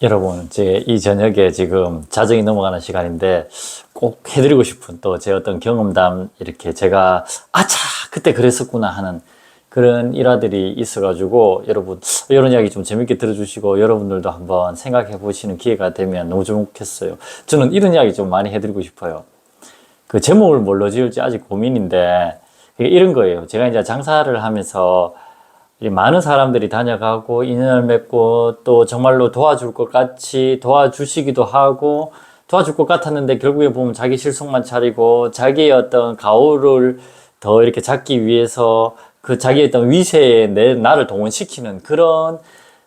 여러분, 제 이 저녁에 지금 자정이 넘어가는 시간인데 꼭 해드리고 싶은 또 제 어떤 경험담 이렇게 제가 아차! 그때 그랬었구나 하는 그런 일화들이 있어가지고 여러분, 이런 이야기 좀 재밌게 들어주시고 여러분들도 한번 생각해 보시는 기회가 되면 너무 좋겠어요. 저는 이런 이야기 좀 많이 해드리고 싶어요. 그 제목을 뭘로 지을지 아직 고민인데 이런 거예요. 제가 이제 장사를 하면서 많은 사람들이 다녀가고 인연을 맺고 또 정말로 도와줄 것 같이 도와주시기도 하고 도와줄 것 같았는데 결국에 보면 자기 실속만 차리고 자기의 어떤 가오를 더 이렇게 잡기 위해서 그 자기의 어떤 위세에 나를 동원시키는 그런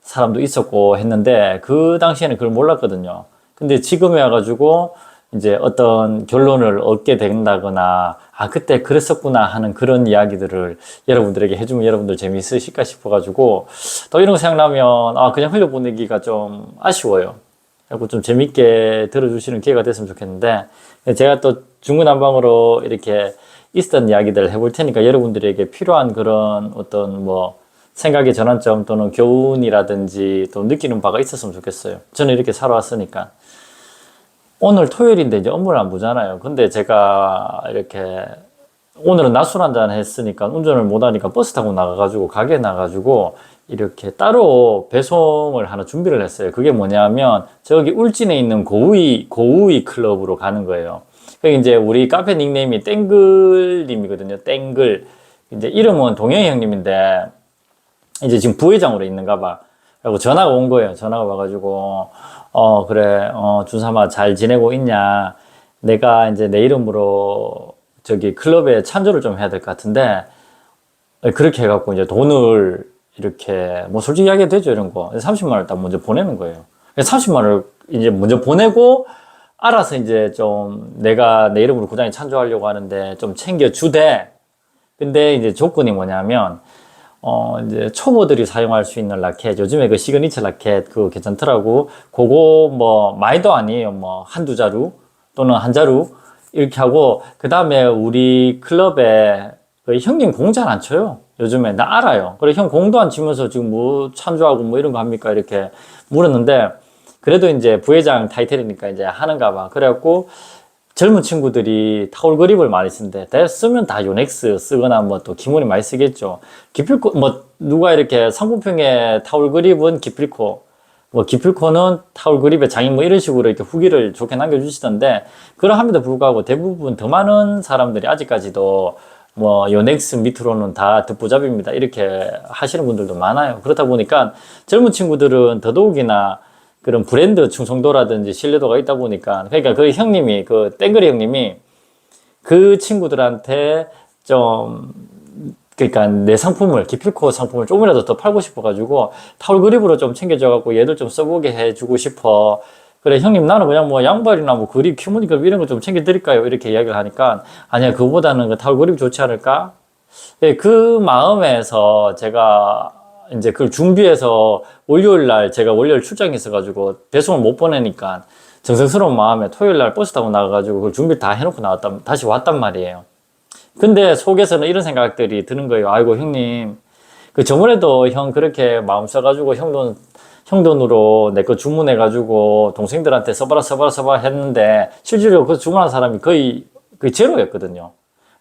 사람도 있었고 했는데 그 당시에는 그걸 몰랐거든요. 근데 지금에 와가지고 이제 어떤 결론을 얻게 된다거나 아 그때 그랬었구나 하는 그런 이야기들을 여러분들에게 해주면 여러분들 재미있으실까 싶어가지고 또 이런 거 생각나면 아 그냥 흘려보내기가 좀 아쉬워요. 그리고 좀 재밌게 들어주시는 기회가 됐으면 좋겠는데 제가 또 중구난방으로 이렇게 있었던 이야기들을 해볼 테니까 여러분들에게 필요한 그런 어떤 뭐 생각의 전환점 또는 교훈이라든지 또 느끼는 바가 있었으면 좋겠어요. 저는 이렇게 살아왔으니까. 오늘 토요일인데 이제 업무를 안 보잖아요. 근데 제가 이렇게 오늘은 낮술 한잔 했으니까 운전을 못 하니까 버스 타고 나가가지고 가게에 나가가지고 이렇게 따로 배송을 하나 준비를 했어요. 그게 뭐냐면 저기 울진에 있는 고우이 클럽으로 가는 거예요. 그게 이제 우리 카페 닉네임이 땡글님이거든요. 땡글. 이제 이름은 동영이 형님인데 이제 지금 부회장으로 있는가 봐. 그리고 전화가 온 거예요. 전화가 와가지고 그래, 준삼아, 잘 지내고 있냐? 내가 이제 내 이름으로 저기 클럽에 찬조를 좀 해야 될 것 같은데, 그렇게 해갖고 이제 돈을 이렇게, 뭐 솔직히 이야기해도 되죠, 이런 거. 30만 원을 딱 먼저 보내는 거예요. 30만 원을 이제 먼저 보내고, 알아서 이제 좀 내가 내 이름으로 구장에 찬조하려고 하는데 좀 챙겨주되, 근데 이제 조건이 뭐냐면, 이제 초보들이 사용할 수 있는 라켓, 요즘에 그 시그니처 라켓, 그거 괜찮더라고. 그거 뭐, 많이도 아니에요. 뭐, 한두 자루 또는 한 자루 이렇게 하고, 그 다음에 우리 클럽에 그 형님 공 잘 안 쳐요. 요즘에. 나 알아요. 그래, 형 공도 안 치면서 지금 뭐 참조하고 뭐 이런 거 합니까? 이렇게 물었는데, 그래도 이제 부회장 타이틀이니까 이제 하는가 봐. 그래갖고, 젊은 친구들이 타올 그립을 많이 쓰는데 쓰면 다 요넥스 쓰거나 뭐 또 기본이 많이 쓰겠죠. 기필코 뭐 누가 이렇게 상품평에 타올 그립은 기필코 뭐 기필코는 타올 그립의 장인 뭐 이런 식으로 이렇게 후기를 좋게 남겨주시던데 그러함에도 불구하고 대부분 더 많은 사람들이 아직까지도 뭐 요넥스 밑으로는 다 듣보잡입니다 이렇게 하시는 분들도 많아요. 그렇다 보니까 젊은 친구들은 더더욱이나 그런 브랜드 충성도라든지 신뢰도가 있다 보니까 그러니까 그 형님이 그 땡그리 형님이 그 친구들한테 좀 그러니까 내 상품을 기필코 상품을 조금이라도 더 팔고 싶어 가지고 타올 그립으로 좀 챙겨줘 갖고 얘들 좀 써보게 해주고 싶어. 그래 형님 나는 그냥 뭐 양발이나 뭐 그립 큐모니 그립 이런 거 좀 챙겨 드릴까요 이렇게 이야기를 하니까 아니야 그거보다는 그 타올 그립 좋지 않을까. 예, 그 마음에서 제가 이제 그걸 준비해서 월요일 날 제가 월요일 출장이 있어가지고 배송을 못 보내니까 정성스러운 마음에 토요일 날 버스 타고 나가가지고 그걸 준비를 다 해놓고 다시 왔단 말이에요. 근데 속에서는 이런 생각들이 드는 거예요. 아이고 형님 그 저번에도 형 그렇게 마음 써가지고 형 돈으로 내 거 주문해가지고 동생들한테 써봐라 했는데 실제로 그 주문한 사람이 거의 제로였거든요.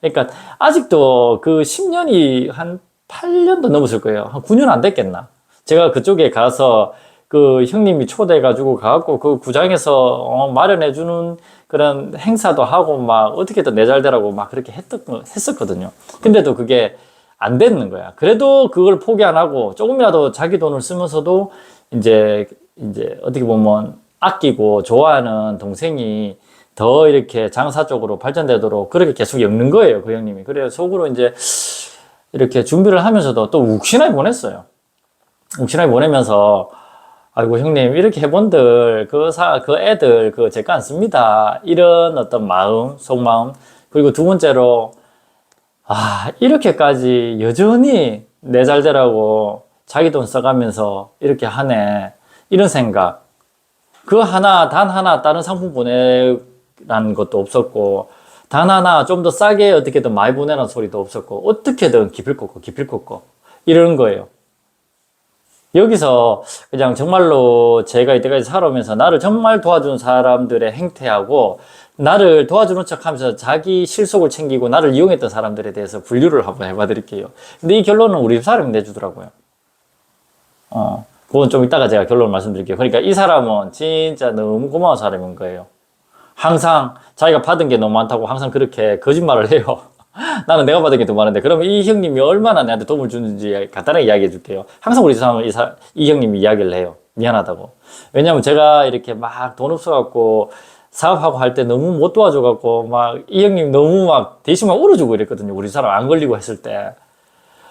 그러니까 아직도 그 10년이 한 8년도 넘었을 거예요. 한 9년 안 됐겠나. 제가 그쪽에 가서 그 형님이 초대해가지고 가갖고 그 구장에서 마련해주는 그런 행사도 하고 막 어떻게든 내 잘 되라고 막 그렇게 했었거든요. 근데도 그게 안 됐는 거야. 그래도 그걸 포기 안 하고 조금이라도 자기 돈을 쓰면서도 이제 어떻게 보면 아끼고 좋아하는 동생이 더 이렇게 장사 쪽으로 발전되도록 그렇게 계속 엮는 거예요, 그 형님이. 그래서 속으로 이제 이렇게 준비를 하면서도 또 욱신하게 보냈어요. 욱신하게 보내면서, 아이고, 형님, 이렇게 해본들, 그 애들, 제 거 안 씁니다. 이런 어떤 마음, 속마음. 그리고 두 번째로, 이렇게까지 여전히 내 잘 되라고 자기 돈 써가면서 이렇게 하네. 이런 생각. 단 하나 다른 상품 보내라는 것도 없었고, 단 하나 좀 더 싸게 어떻게든 많이 보내라는 소리도 없었고, 어떻게든 기필코 이러는 거예요. 여기서 그냥 정말로 제가 이때까지 살아오면서 나를 정말 도와준 사람들의 행태하고 나를 도와주는 척 하면서 자기 실속을 챙기고 나를 이용했던 사람들에 대해서 분류를 한번 해봐 드릴게요. 근데 이 결론은 우리 집 사람이 내주더라고요. 그건 좀 이따가 제가 결론을 말씀드릴게요. 그러니까 이 사람은 진짜 너무 고마운 사람인 거예요. 항상 자기가 받은 게 너무 많다고 항상 그렇게 거짓말을 해요. 나는 내가 받은 게 더 많은데. 그러면 이 형님이 얼마나 내한테 도움을 주는지 간단하게 이야기해 줄게요. 항상 우리 사람은 이 형님이 이야기를 해요. 미안하다고. 왜냐면 제가 이렇게 막 돈 없어갖고 사업하고 할 때 너무 못 도와줘갖고 막 이 형님 너무 막 대신만 울어주고 이랬거든요. 우리 사람 안 걸리고 했을 때.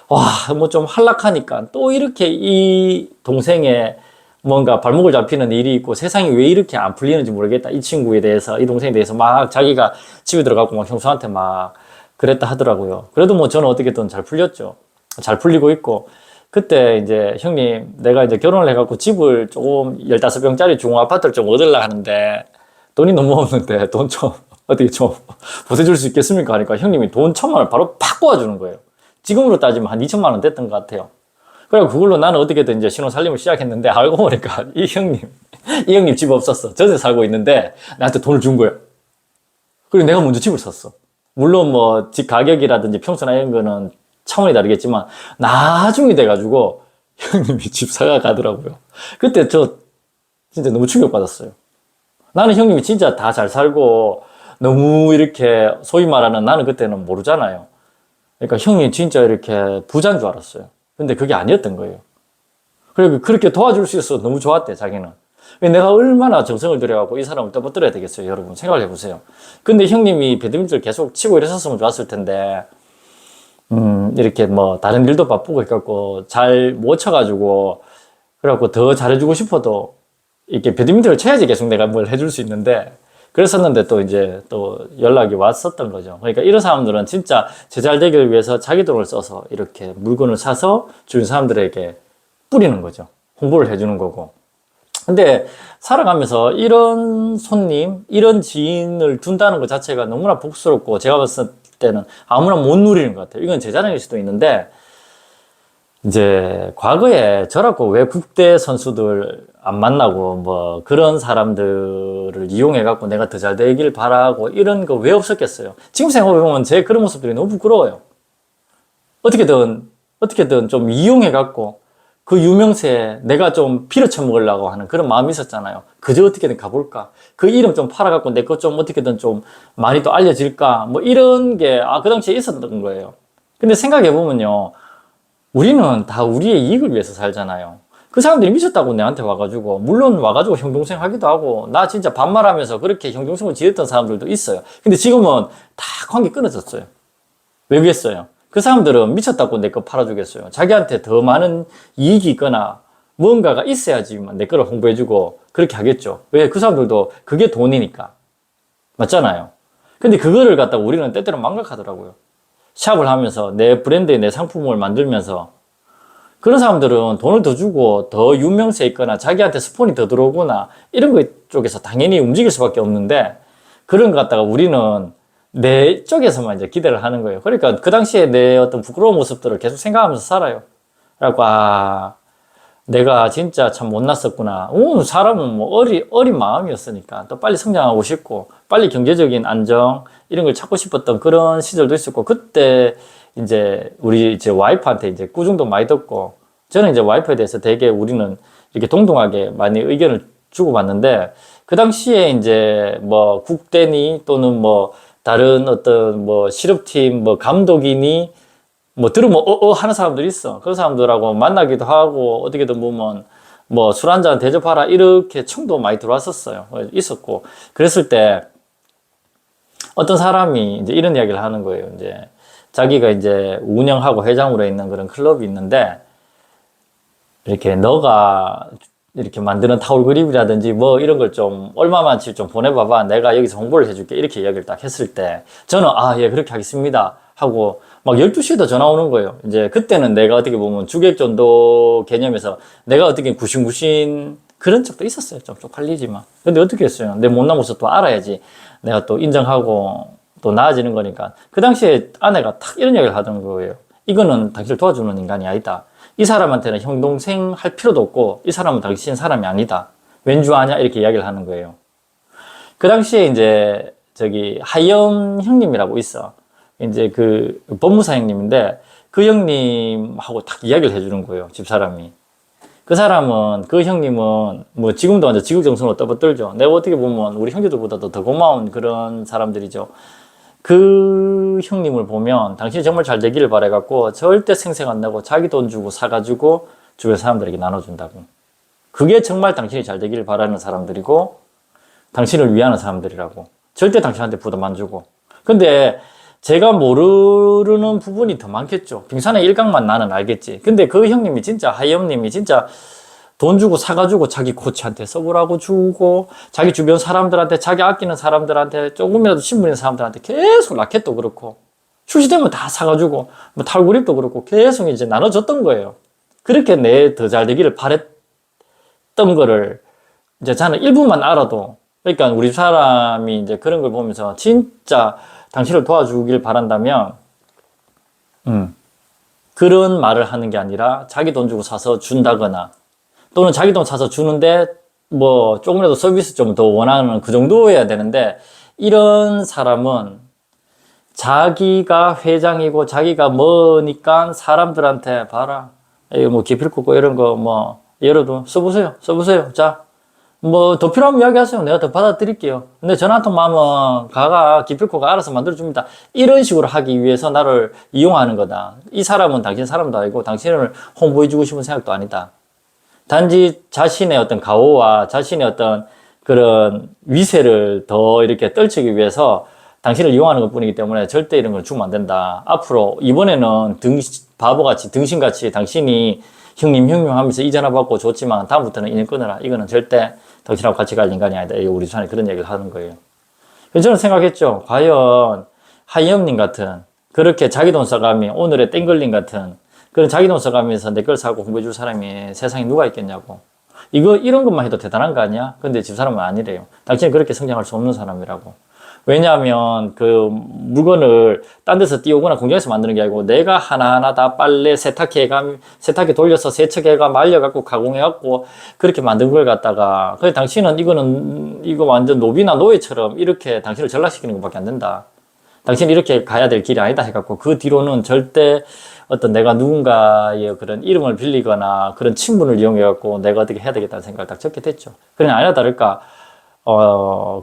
와, 뭐 좀 한락하니까 또 이렇게 이 동생의 뭔가 발목을 잡히는 일이 있고 세상이 왜 이렇게 안 풀리는지 모르겠다. 이 친구에 대해서, 이 동생에 대해서 막 자기가 집에 들어가고 막 형수한테 막 그랬다 하더라고요. 그래도 뭐 저는 어떻게든 잘 풀렸죠. 잘 풀리고 있고. 그때 이제 형님, 내가 이제 결혼을 해갖고 집을 조금 15평짜리 중앙 아파트를 좀 얻으려고 하는데 돈이 너무 없는데 돈 좀 어떻게 좀 보태줄 수 있겠습니까? 하니까 형님이 돈 1,000만 원을 바로 팍 꼬아주는 거예요. 지금으로 따지면 한 2,000만 원 됐던 것 같아요. 그래서 그걸로 나는 어떻게든 이제 신혼 살림을 시작했는데 알고 보니까 이 형님 집 없었어. 전세 살고 있는데 나한테 돈을 준 거예요. 그리고 내가 먼저 집을 샀어. 물론 뭐 집 가격이라든지 평수나 이런 거는 차원이 다르겠지만 나중에 돼가지고 형님이 집 사가 가더라고요. 그때 저 진짜 너무 충격받았어요. 나는 형님이 진짜 다 잘 살고 너무 이렇게 소위 말하는 나는 그때는 모르잖아요. 그러니까 형이 진짜 이렇게 부자인 줄 알았어요. 근데 그게 아니었던 거예요. 그리고 그렇게 도와줄 수 있어서 너무 좋았대, 자기는. 내가 얼마나 정성을 들여갖고 이 사람을 떠받들어야 되겠어요, 여러분. 생각을 해보세요. 근데 형님이 배드민턴을 계속 치고 이랬었으면 좋았을 텐데, 이렇게 뭐, 다른 일도 바쁘고 해갖고, 잘 못 쳐가지고, 그래갖고 더 잘해주고 싶어도, 이렇게 배드민턴을 쳐야지 계속 내가 뭘 해줄 수 있는데, 그랬었는데 또 이제 또 연락이 왔었던 거죠. 그러니까 이런 사람들은 진짜 제잘 되기를 위해서 자기 돈을 써서 이렇게 물건을 사서 주변 사람들에게 뿌리는 거죠. 홍보를 해주는 거고. 근데 살아가면서 이런 손님, 이런 지인을 둔다는 것 자체가 너무나 복스럽고 제가 봤을 때는 아무나 못 누리는 것 같아요. 이건 제 자랑일 수도 있는데 이제 과거에 저라고 왜 국대 선수들 안 만나고 뭐 그런 사람들을 이용해 갖고 내가 더 잘 되길 바라고 이런 거 왜 없었겠어요. 지금 생각해보면 제 그런 모습들이 너무 부끄러워요. 어떻게든 좀 이용해 갖고 그 유명세에 내가 좀 빌어쳐 먹으려고 하는 그런 마음이 있었잖아요. 그저 어떻게든 가볼까? 그 이름 좀 팔아갖고 내 것 좀 어떻게든 좀 많이 또 알려질까? 뭐 이런 게 그 당시에 있었던 거예요. 근데 생각해보면요. 우리는 다 우리의 이익을 위해서 살잖아요. 그 사람들이 미쳤다고 내한테 와가지고, 물론 와가지고 형동생 하기도 하고, 나 진짜 반말하면서 그렇게 형동생을 지냈던 사람들도 있어요. 근데 지금은 다 관계 끊어졌어요. 왜 그랬어요? 그 사람들은 미쳤다고 내 거 팔아주겠어요. 자기한테 더 많은 이익이 있거나 뭔가가 있어야지만 내 거를 홍보해주고 그렇게 하겠죠. 왜? 그 사람들도 그게 돈이니까. 맞잖아요. 근데 그거를 갖다가 우리는 때때로 망각하더라고요. 샵을 하면서 내 브랜드의 내 상품을 만들면서 그런 사람들은 돈을 더 주고 더 유명세 있거나 자기한테 스폰이 더 들어오거나 이런 것 쪽에서 당연히 움직일 수밖에 없는데 그런 것 갖다가 우리는 내 쪽에서만 이제 기대를 하는 거예요. 그러니까 그 당시에 내 어떤 부끄러운 모습들을 계속 생각하면서 살아요. 그래갖고 내가 진짜 참 못났었구나. 사람은 뭐 어린 마음이었으니까 또 빨리 성장하고 싶고 빨리 경제적인 안정 이런 걸 찾고 싶었던 그런 시절도 있었고 그때 이제 우리 이제 와이프한테 이제 꾸중도 많이 듣고 저는 이제 와이프에 대해서 되게 우리는 이렇게 동등하게 많이 의견을 주고받는데 그 당시에 이제 뭐 국대니 또는 뭐 다른 어떤 뭐 실업팀 뭐 감독이니 뭐 들으면 하는 사람들이 있어. 그런 사람들하고 만나기도 하고 어떻게든 보면 뭐 술 한잔 대접하라 이렇게 청도 많이 들어왔었어요. 있었고 그랬을 때 어떤 사람이 이제 이런 이야기를 하는 거예요. 이제 자기가 이제 운영하고 회장으로 있는 그런 클럽이 있는데 이렇게 너가 이렇게 만드는 타올 그립이라든지 뭐 이런 걸 좀 얼마만치 좀 보내봐봐. 내가 여기서 홍보를 해줄게. 이렇게 이야기를 딱 했을 때 저는 예 그렇게 하겠습니다 하고 막 12시에도 전화 오는 거예요. 이제 그때는 내가 어떻게 보면 주객전도 개념에서 내가 어떻게 구신구신 그런 적도 있었어요. 좀 쪽팔리지만. 근데 어떻게 했어요? 내 못난 모습 또 알아야지. 내가 또 인정하고 또 나아지는 거니까. 그 당시에 아내가 탁 이런 얘기를 하던 거예요. 이거는 당신을 도와주는 인간이 아니다. 이 사람한테는 형, 동생 할 필요도 없고, 이 사람은 당신 사람이 아니다. 왠 줄 아냐? 이렇게 이야기를 하는 거예요. 그 당시에 이제, 하이엄 형님이라고 있어. 이제 그 법무사 형님인데, 그 형님하고 딱 이야기를 해주는 거예요. 집사람이. 그 사람은, 그 형님은, 뭐, 지금도 이제 지극정성으로 떠받들죠. 내가 어떻게 보면 우리 형제들보다도 더 고마운 그런 사람들이죠. 그 형님을 보면 당신이 정말 잘 되기를 바래갖고 절대 생색 안 내고 자기 돈 주고 사가지고 주변 사람들에게 나눠준다고. 그게 정말 당신이 잘 되기를 바라는 사람들이고 당신을 위하는 사람들이라고. 절대 당신한테 부담 안 주고. 근데 제가 모르는 부분이 더 많겠죠. 빙산의 일각만 나는 알겠지. 근데 그 형님이 진짜, 하이엄님이 진짜 돈 주고 사가지고 자기 코치한테 써보라고 주고, 자기 주변 사람들한테, 자기 아끼는 사람들한테, 조금이라도 신분 있는 사람들한테 계속 라켓도 그렇고, 출시되면 다 사가지고, 뭐 탈구립도 그렇고, 계속 이제 나눠줬던 거예요. 그렇게 내 더 잘 되기를 바랬던 거를, 이제 저는 일부만 알아도, 그러니까 우리 사람이 이제 그런 걸 보면서 진짜 당신을 도와주길 바란다면, 그런 말을 하는 게 아니라 자기 돈 주고 사서 준다거나, 또는 자기 돈 사서 주는데 뭐 조금이라도 서비스 좀 더 원하는 그 정도여야 되는데, 이런 사람은 자기가 회장이고 자기가 뭐니까 사람들한테 봐라, 이거 뭐 기필코고 이런 거 뭐 예로도 써보세요 자 뭐 더 필요하면 이야기하세요. 내가 더 받아드릴게요. 근데 전화 한 통만 하면 기필코가 알아서 만들어줍니다. 이런 식으로 하기 위해서 나를 이용하는 거다. 이 사람은 당신 사람도 아니고 당신을 홍보해주고 싶은 생각도 아니다. 단지 자신의 어떤 가오와 자신의 어떤 그런 위세를 더 이렇게 떨치기 위해서 당신을 이용하는 것 뿐이기 때문에 절대 이런 걸 주면 안 된다. 앞으로 이번에는 바보같이 등신같이 당신이 형님 하면서 이 전화 받고 줬지만 다음부터는 인연 끊어라. 이거는 절대 당신하고 같이 갈 인간이 아니다. 이게 우리 주산에 그런 얘기를 하는 거예요. 그래서 저는 생각했죠. 과연 하이엄님 같은 그렇게 자기 돈 써가며 오늘의 땡글링 같은 그런 자기 돈 써가면서 내 걸 사고 홍보해줄 사람이 세상에 누가 있겠냐고. 이런 것만 해도 대단한 거 아니야? 근데 집사람은 아니래요. 당신은 그렇게 성장할 수 없는 사람이라고. 왜냐하면 그 물건을 딴 데서 띄우거나 공장에서 만드는 게 아니고 내가 하나하나 다 빨래 세탁기 돌려서 세척해가 말려갖고 가공해갖고 그렇게 만든 걸 갖다가, 그래 당신은 이거 완전 노비나 노예처럼 이렇게 당신을 전락시키는 것밖에 안 된다. 당신이 이렇게 가야 될 길이 아니다 해갖고 그 뒤로는 절대 어떤 내가 누군가의 그런 이름을 빌리거나 그런 친분을 이용해갖고 내가 어떻게 해야 되겠다는 생각을 딱 적게 됐죠. 그러나 아니나 다를까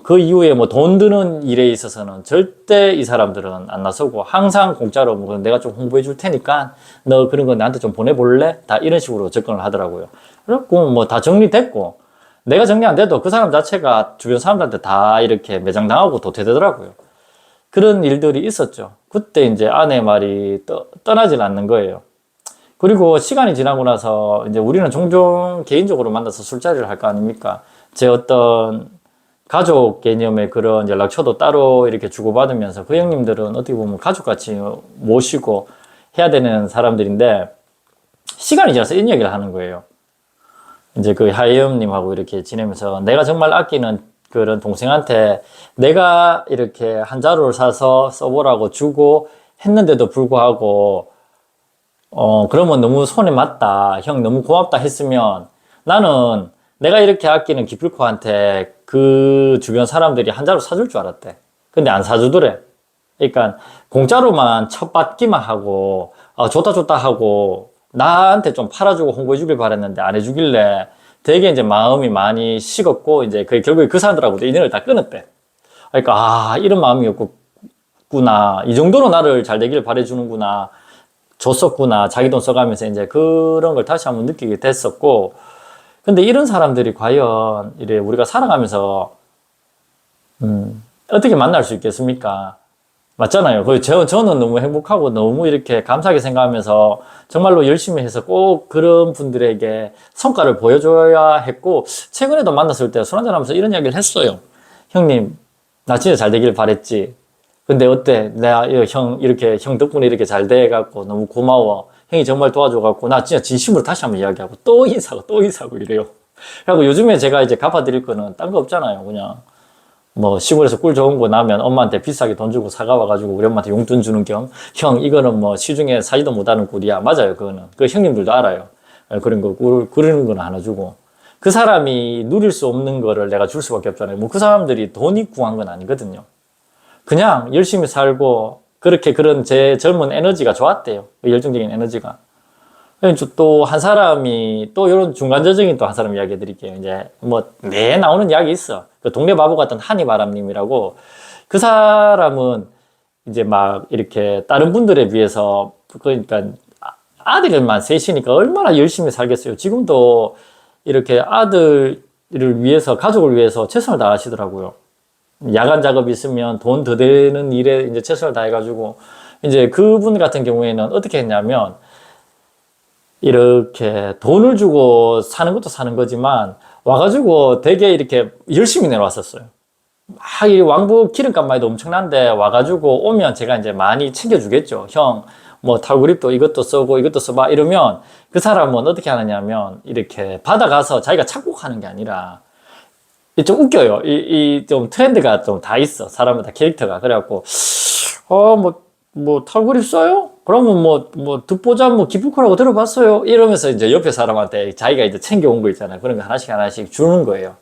그 이후에 뭐 돈 드는 일에 있어서는 절대 이 사람들은 안 나서고 항상 공짜로 뭐 내가 좀 홍보해 줄 테니까 너 그런 거 나한테 좀 보내볼래? 다 이런 식으로 접근을 하더라고요. 그래갖고 뭐 다 정리됐고 내가 정리 안 돼도 그 사람 자체가 주변 사람들한테 다 이렇게 매장당하고 도태되더라고요. 그런 일들이 있었죠. 그때 이제 아내 말이 떠나질 않는 거예요. 그리고 시간이 지나고 나서 이제 우리는 종종 개인적으로 만나서 술자리를 할 거 아닙니까? 제 어떤 가족 개념의 그런 연락처도 따로 이렇게 주고받으면서 그 형님들은 어떻게 보면 가족같이 모시고 해야 되는 사람들인데 시간이 지나서 이런 얘기를 하는 거예요. 이제 그 하이엄님하고 이렇게 지내면서 내가 정말 아끼는 그런 동생한테 내가 이렇게 한 자루를 사서 써보라고 주고 했는데도 불구하고 그러면 너무 손에 맞다, 형 너무 고맙다 했으면 나는 내가 이렇게 아끼는 기필코한테 그 주변 사람들이 한 자루 사줄 줄 알았대. 근데 안 사주더래. 그러니까 공짜로만 첩받기만 하고 좋다 하고 나한테 좀 팔아주고 홍보해주길 바랬는데 안 해주길래 되게 이제 마음이 많이 식었고 이제 결국에 그 사람들하고도 인연을 다 끊었대. 그러니까 이런 마음이었구나. 이 정도로 나를 잘 되기를 바래주는구나. 줬었구나. 자기 돈 써가면서 이제 그런 걸 다시 한번 느끼게 됐었고, 근데 이런 사람들이 과연 이래 우리가 살아가면서 어떻게 만날 수 있겠습니까? 맞잖아요. 저는 너무 행복하고 너무 이렇게 감사하게 생각하면서 정말로 열심히 해서 꼭 그런 분들에게 성과를 보여줘야 했고, 최근에도 만났을 때 술 한잔 하면서 이런 이야기를 했어요. 형님, 나 진짜 잘 되길 바랬지. 근데 어때? 내가 형 덕분에 이렇게 잘 돼갖고 너무 고마워. 형이 정말 도와줘갖고 나 진짜 진심으로 다시 한번 이야기하고 또 인사하고 이래요. 그리고 요즘에 제가 이제 갚아드릴 거는 딴 거 없잖아요. 그냥 뭐 시골에서 꿀 좋은 거 나면 엄마한테 비싸게 돈 주고 사가와가지고 우리 엄마한테 용돈 주는 겸, 형 이거는 뭐 시중에 사지도 못하는 꿀이야. 맞아요, 그거는. 그 형님들도 알아요. 그런 거 꿀 그러는 거는 하나 주고, 그 사람이 누릴 수 없는 거를 내가 줄 수밖에 없잖아요. 뭐 그 사람들이 돈이 구한 건 아니거든요. 그냥 열심히 살고 그렇게 그런 제 젊은 에너지가 좋았대요. 열정적인 에너지가. 또 한 사람이 또 이런 중간저적인 또 한 사람 이야기 해드릴게요. 이제 뭐 매 나오는 이야기 있어. 그 동네 바보 같은 한이바람님이라고, 그 사람은 이제 막 이렇게 다른 분들에 비해서 그러니까 아들만 셋이니까 얼마나 열심히 살겠어요. 지금도 이렇게 아들을 위해서, 가족을 위해서 최선을 다하시더라고요. 야간 작업이 있으면 돈 더 되는 일에 이제 최선을 다해가지고, 이제 그분 같은 경우에는 어떻게 했냐면, 이렇게 돈을 주고 사는 것도 사는 거지만, 와가지고 되게 이렇게 열심히 내려왔었어요. 이 왕복 기름값만 해도 엄청난데, 와가지고 오면 제가 이제 많이 챙겨주겠죠. 형, 뭐 탈그립도 이것도 쓰고 이것도 써봐. 이러면 그 사람은 어떻게 하느냐면, 이렇게 받아가서 자기가 착복하는 게 아니라, 좀 웃겨요. 좀 트렌드가 좀 다 있어. 사람마다 캐릭터가. 그래갖고, 탈그립 써요? 그러면 듣보잡 기프코라고 들어봤어요? 이러면서 이제 옆에 사람한테 자기가 이제 챙겨온 거 있잖아요. 그런 거 하나씩 하나씩 주는 거예요.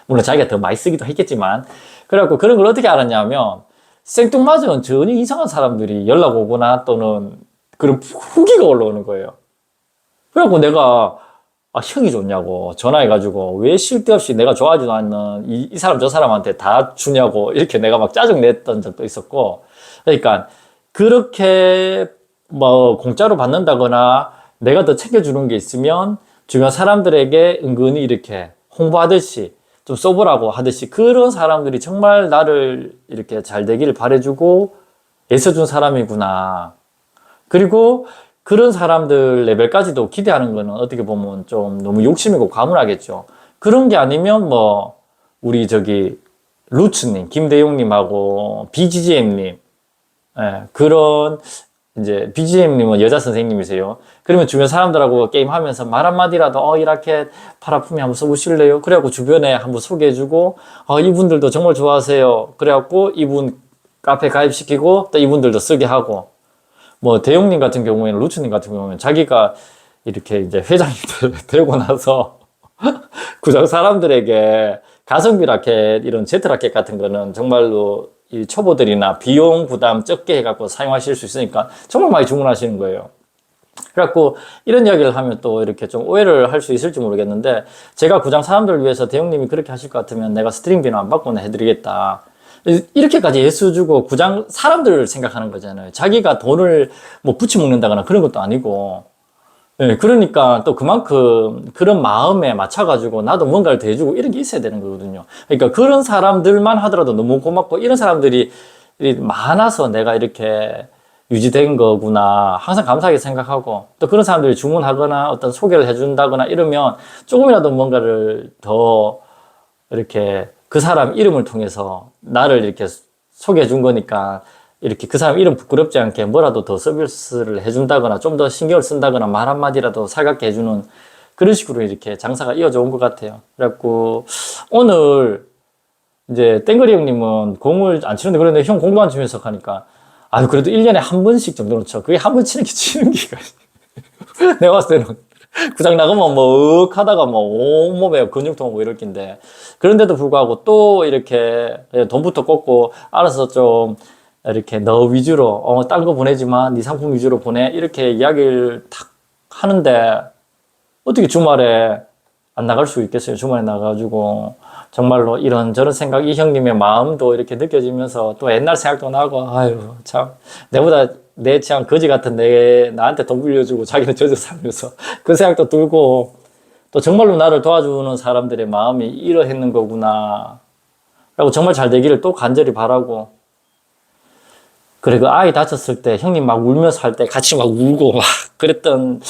물론 자기가 더 많이 쓰기도 했겠지만. 그래갖고 그런 걸 어떻게 알았냐면, 생뚱맞은 전혀 이상한 사람들이 연락 오거나 또는 그런 후기가 올라오는 거예요. 그래갖고 내가, 형이 좋냐고 전화해가지고, 왜 쓸데없이 내가 좋아하지도 않는 이 사람 저 사람한테 다 주냐고 이렇게 내가 막 짜증냈던 적도 있었고. 그러니까 그렇게 공짜로 받는다거나 내가 더 챙겨주는 게 있으면 주변 사람들에게 은근히 이렇게 홍보하듯이 좀 써보라고 하듯이, 그런 사람들이 정말 나를 이렇게 잘 되기를 바라주고 애써준 사람이구나. 그리고 그런 사람들 레벨까지도 기대하는 거는 어떻게 보면 좀 너무 욕심이고 과문하겠죠. 그런 게 아니면 우리 루츠님, 김대용님하고 BGM님, 그런 이제 BGM님은 여자 선생님이세요. 그러면 주변 사람들하고 게임하면서 말 한마디라도 이 라켓 팔 아프면 한번 써보실래요? 그래갖고 주변에 한번 소개해주고, 이분들도 정말 좋아하세요. 그래갖고 이분 카페 가입시키고 또 이분들도 쓰게 하고. 대용님 같은 경우에는, 루츠님 같은 경우에는 자기가 이렇게 이제 회장이 되고 나서 구장 사람들에게 가성비 라켓, 이런 제트 라켓 같은 거는 정말로 이 초보들이나 비용 부담 적게 해갖고 사용하실 수 있으니까 정말 많이 주문하시는 거예요. 그래갖고 이런 이야기를 하면 또 이렇게 좀 오해를 할 수 있을지 모르겠는데, 제가 구장 사람들을 위해서 대용님이 그렇게 하실 것 같으면 내가 스트링비는 안 받고는 해드리겠다. 이렇게까지 예수 주고 구장 사람들을 생각하는 거잖아요. 자기가 돈을 부치 먹는다거나 그런 것도 아니고. 그러니까 또 그만큼 그런 마음에 맞춰가지고 나도 뭔가를 더 해주고 이런 게 있어야 되는 거거든요. 그러니까 그런 사람들만 하더라도 너무 고맙고, 이런 사람들이 많아서 내가 이렇게 유지된 거구나 항상 감사하게 생각하고, 또 그런 사람들이 주문하거나 어떤 소개를 해준다거나 이러면 조금이라도 뭔가를 더 이렇게 그 사람 이름을 통해서 나를 이렇게 소개해 준 거니까, 이렇게 그 사람 이름 부끄럽지 않게 뭐라도 더 서비스를 해준다거나 좀 더 신경을 쓴다거나 말 한마디라도 살갑게 해주는, 그런 식으로 이렇게 장사가 이어져 온 것 같아요. 그래갖고 오늘 이제 땡거리 형님은 공을 안 치는데, 그런데 형 공도 안 치면서 하니까, 그래도 1년에 한 번씩 정도는 쳐. 그게 한 번 치는 게 치는 기가. 내가 봤을 때는 구장 나가면 억 하다가 온몸에 근육통 이럴 낀데, 그런데도 불구하고 또 이렇게 돈부터 꽂고 알아서 좀 이렇게 너 위주로 딴 거 보내지만 네 상품 위주로 보내, 이렇게 이야기를 탁 하는데, 어떻게 주말에 안 나갈 수 있겠어요? 주말에 나가가지고 정말로 이런저런 생각, 이 형님의 마음도 이렇게 느껴지면서 또 옛날 생각도 나고, 참 내보다 내 취향 거지 같은 나한테 돈 빌려주고 자기는 저저 살면서 그 생각도 들고, 또 정말로 나를 도와주는 사람들의 마음이 이러했는 거구나 라고 정말 잘 되기를 또 간절히 바라고. 그래, 그 아이 다쳤을 때 형님 막 울면서 할 때 같이 막 울고 막 그랬던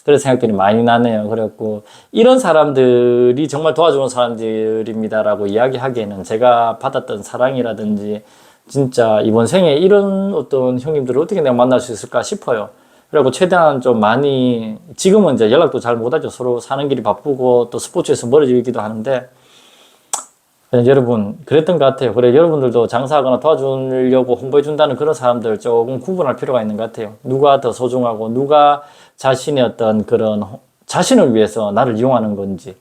그런 생각들이 많이 나네요. 그래갖고 이런 사람들이 정말 도와주는 사람들입니다라고 이야기하기에는 제가 받았던 사랑이라든지, 진짜 이번 생에 이런 어떤 형님들을 어떻게 내가 만날 수 있을까 싶어요. 그리고 최대한 좀 많이, 지금은 이제 연락도 잘 못하죠. 서로 사는 길이 바쁘고 또 스포츠에서 멀어지기도 하는데, 그냥 여러분 그랬던 것 같아요. 그래 여러분들도 장사하거나 도와주려고 홍보해준다는 그런 사람들 조금 구분할 필요가 있는 것 같아요. 누가 더 소중하고 누가 자신의 어떤 그런 자신을 위해서 나를 이용하는 건지